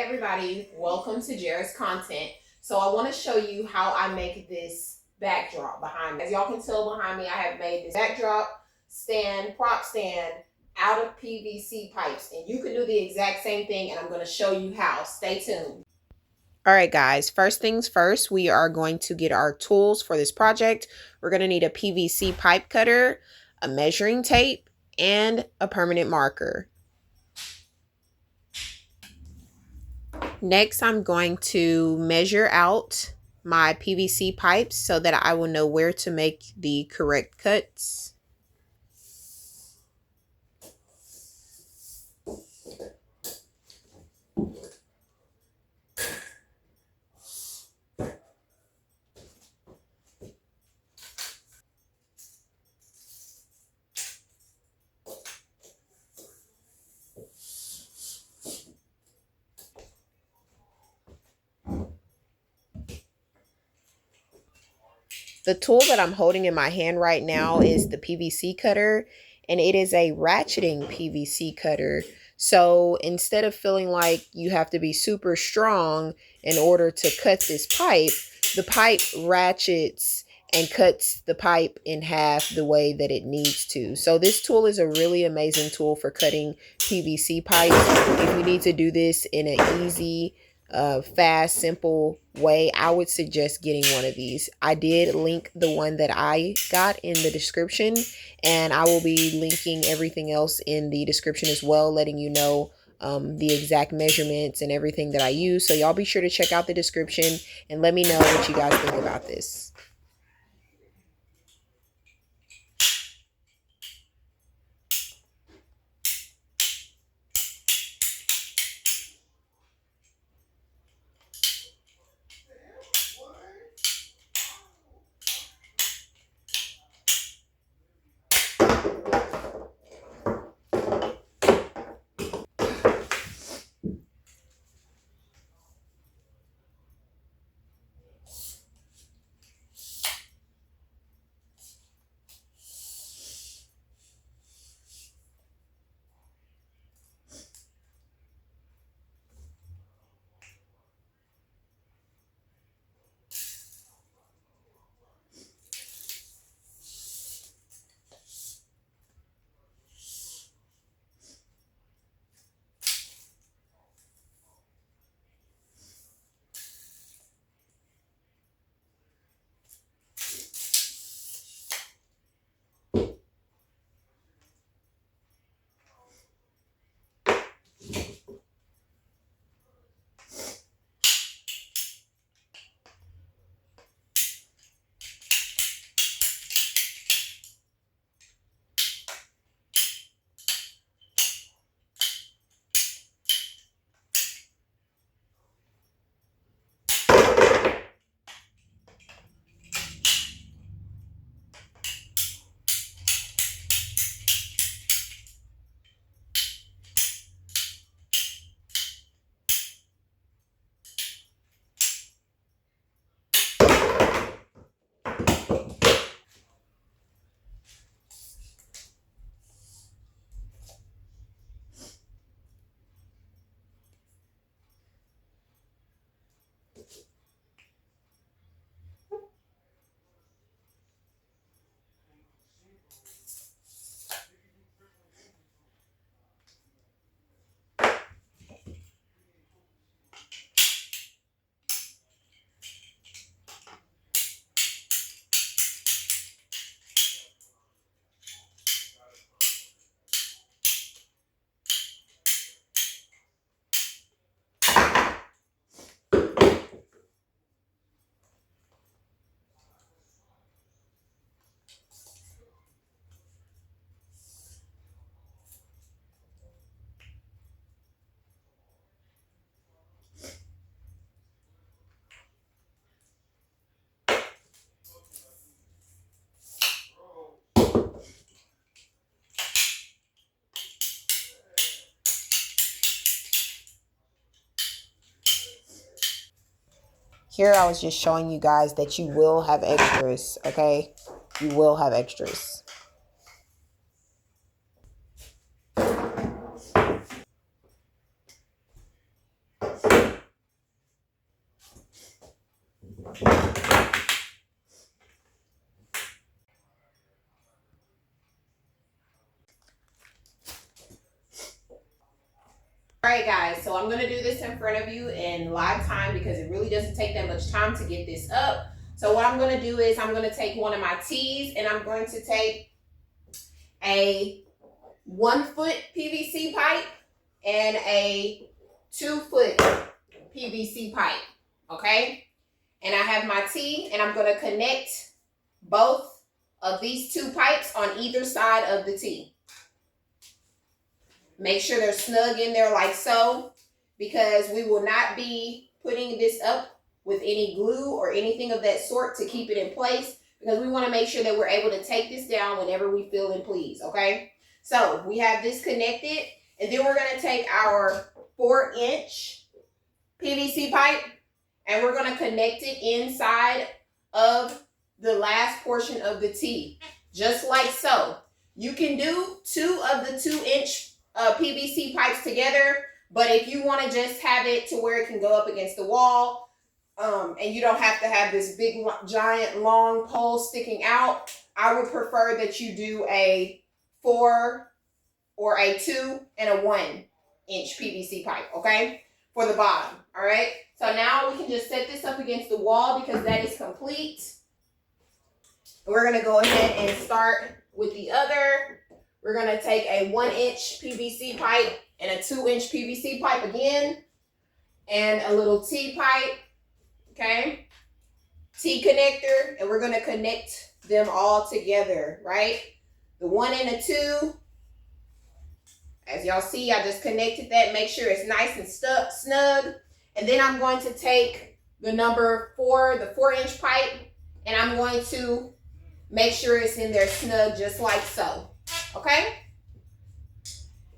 everybody, welcome to Jared's Content. So I want to show you how I make this backdrop behind me. As y'all can tell behind me, I have made this backdrop stand, prop stand out of PVC pipes. And you can do the exact same thing, and I'm going to show you how. Stay tuned. All right, guys, first things first, we are going to get our tools for this project. We're going to need a PVC pipe cutter, a measuring tape, and a permanent marker. Next, I'm going to measure out my PVC pipes so that I will know where to make the correct cuts. The tool that I'm holding in my hand right now is the PVC cutter, and it is a ratcheting PVC cutter. So instead of feeling like you have to be super strong in order to cut this pipe, the pipe ratchets and cuts the pipe in half the way that it needs to. So this tool is a really amazing tool for cutting PVC pipes. If you need to do this in an easy, fast, simple way, I would suggest getting one of these. I did link the one that I got in the description, and I will be linking everything else in the description as well, letting you know the exact measurements and everything that I use. So y'all be sure to check out the description and let me know what you guys think about this. Here I was just showing you guys that you will have extras, okay? You will have extras. All right, guys, so I'm going to do this in front of you in live time because it really doesn't take that much time to get this up. So what I'm going to do is I'm going to take one of my tees and I'm going to take a 1 foot PVC pipe and a 2 foot PVC pipe, okay? And I have my tee and I'm going to connect both of these 2 pipes on either side of the tee. Make sure they're snug in there like so, because we will not be putting this up with any glue or anything of that sort to keep it in place, because we want to make sure that we're able to take this down whenever we feel and please, okay? So we have this connected, and then we're going to take our 4-inch PVC pipe and we're going to connect it inside of the last portion of the tee, just like so. You can do 2 of the 2-inch PVC pipes together, but if you want to just have it to where it can go up against the wall, and you don't have to have this big giant long pole sticking out, I would prefer that you do a 4 or a 2 and a 1-inch PVC pipe, okay, for the bottom. All right, so now we can just set this up against the wall because that is complete. We're going to go ahead and start with the other. We're going to take a 1-inch PVC pipe and a 2-inch PVC pipe again, and a little T pipe, okay, T connector, and we're going to connect them all together, right? The 1 and the 2, as y'all see, I just connected that. Make sure it's nice and snug. And then I'm going to take the number 4, the 4-inch pipe, and I'm going to make sure it's in there snug, just like so. Okay,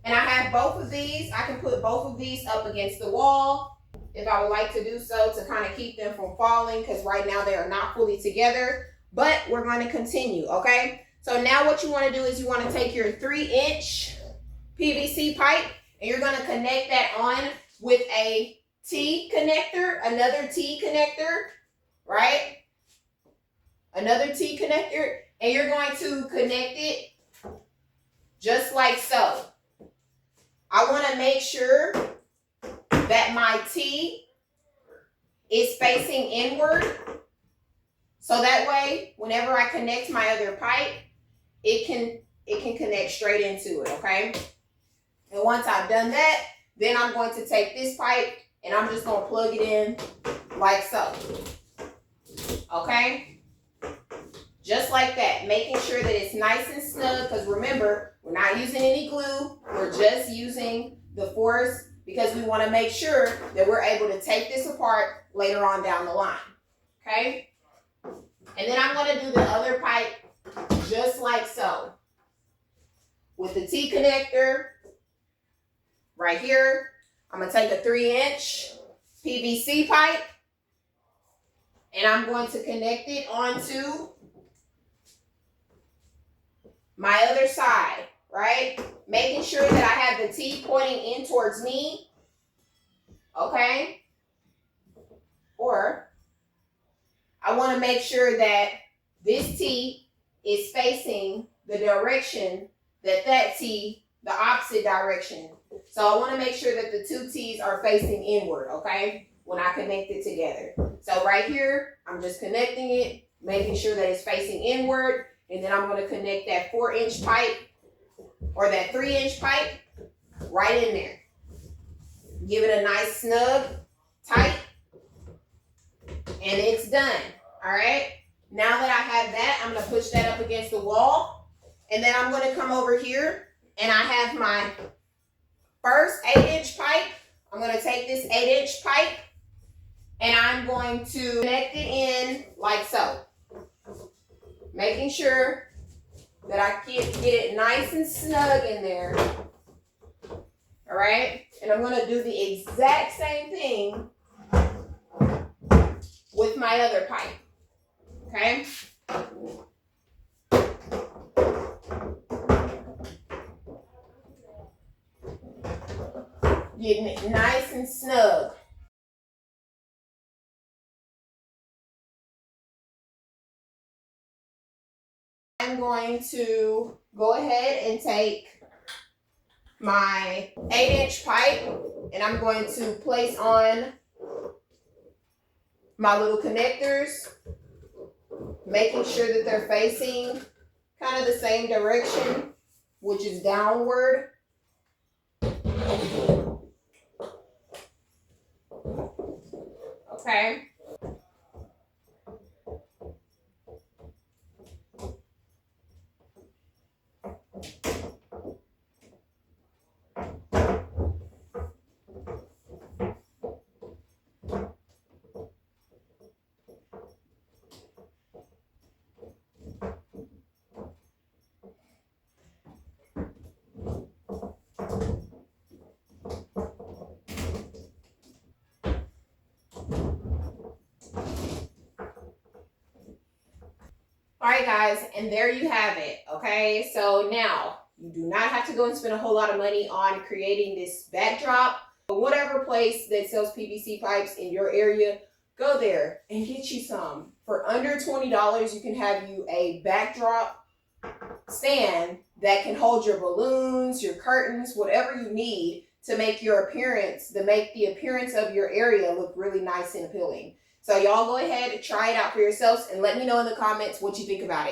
and I have both of these. I can put both of these up against the wall if I would like to do so, to kind of keep them from falling, because right now they are not fully together, but we're going to continue. Okay, so now what you want to do is you want to take your 3-inch PVC pipe and you're going to connect that on with a T connector, another T connector, right? Another T connector, and you're going to connect it just like so. I want to make sure that my T is facing inward, so that way whenever I connect my other pipe, it can connect straight into it, okay? And once I've done that, then I'm going to take this pipe and I'm just going to plug it in like so. Okay? Just like that, making sure that it's nice and snug, because remember, we're not using any glue. We're just using the force because we want to make sure that we're able to take this apart later on down the line. Okay? And then I'm going to do the other pipe just like so. With the T connector right here, I'm going to take a 3-inch PVC pipe and I'm going to connect it onto my other side, right? Making sure that I have the T pointing in towards me, okay? Or I want to make sure that this T is facing the direction that T, the opposite direction. So I want to make sure that the 2 T's are facing inward, okay? When I connect it together. So right here, I'm just connecting it, making sure that it's facing inward. And then I'm going to connect that 4-inch pipe or that 3-inch pipe right in there. Give it a nice snug, tight, and it's done. All right. Now that I have that, I'm going to push that up against the wall. And then I'm going to come over here and I have my first 8-inch pipe. I'm going to take this 8-inch pipe and I'm going to connect it in like so. Making sure that I get it nice and snug in there. All right. And I'm going to do the exact same thing with my other pipe. Okay. Getting it nice and snug. I'm going to go ahead and take my 8-inch pipe and I'm going to place on my little connectors, making sure that they're facing kind of the same direction, which is downward. Okay. All right, guys, and there you have it. Okay, so now you do not have to go and spend a whole lot of money on creating this backdrop. But whatever place that sells PVC pipes in your area, go there and get you some. For under $20, you can have you a backdrop stand that can hold your balloons, your curtains, whatever you need to make your appearance, to make the appearance of your area look really nice and appealing. So y'all go ahead and try it out for yourselves and let me know in the comments what you think about it.